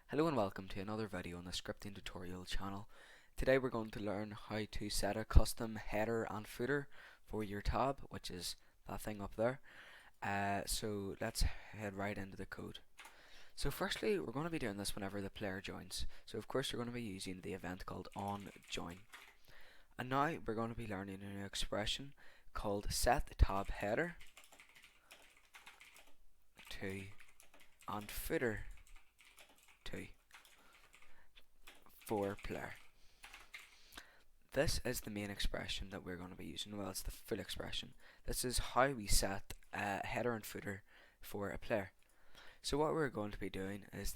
Hello and welcome to another video on the Skripting tutorial channel. Today we're going to learn how to set a custom header and footer for your tab, which is that thing up there. So let's head right into the code. So firstly, we're going to be doing this whenever the player joins. So of course we're going to be using the event called onJoin. And now we're going to be learning a new expression called set tab header to and footer to for player. This is the main expression that we're going to be using. Well, it's the full expression. This is how we set a header and footer for a player. So what we're going to be doing is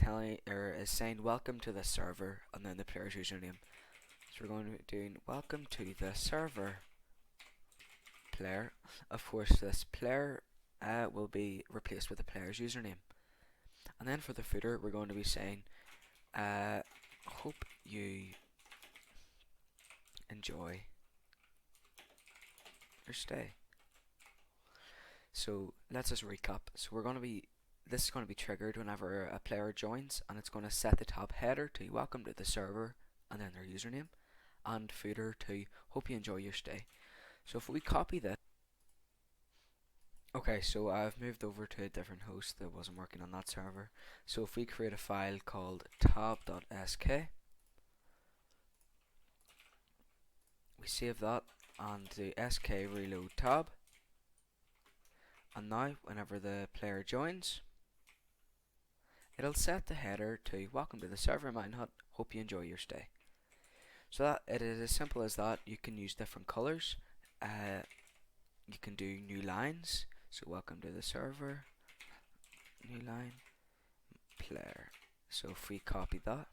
saying welcome to the server and then the player's username. So we're going to be doing welcome to the server player. Of course, this player will be replaced with the player's username. And then for the footer, we're going to be saying hope you enjoy your stay. So let's just recap. So this is going to be triggered whenever a player joins, and it's going to set the tab header to welcome to the server and then their username, and footer to hope you enjoy your stay. So if we copy this, okay, so I've moved over to a different host that wasn't working on that server. So if we create a file called tab.sk, we save that and do sk reload tab, and now whenever the player joins, it'll set the header to welcome to the server Minehut, hope you enjoy your stay. So that it is as simple as that. You can use different colors, you can do new lines, so welcome to the server, new line, player. So if we copy that,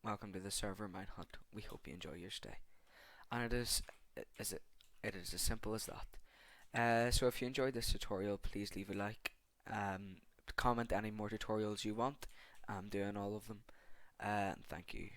welcome to the server Minehut, we hope you enjoy your stay. And it is as simple as that. So if you enjoyed this tutorial, please leave a like, comment any more tutorials you want. I'm doing all of them, and thank you.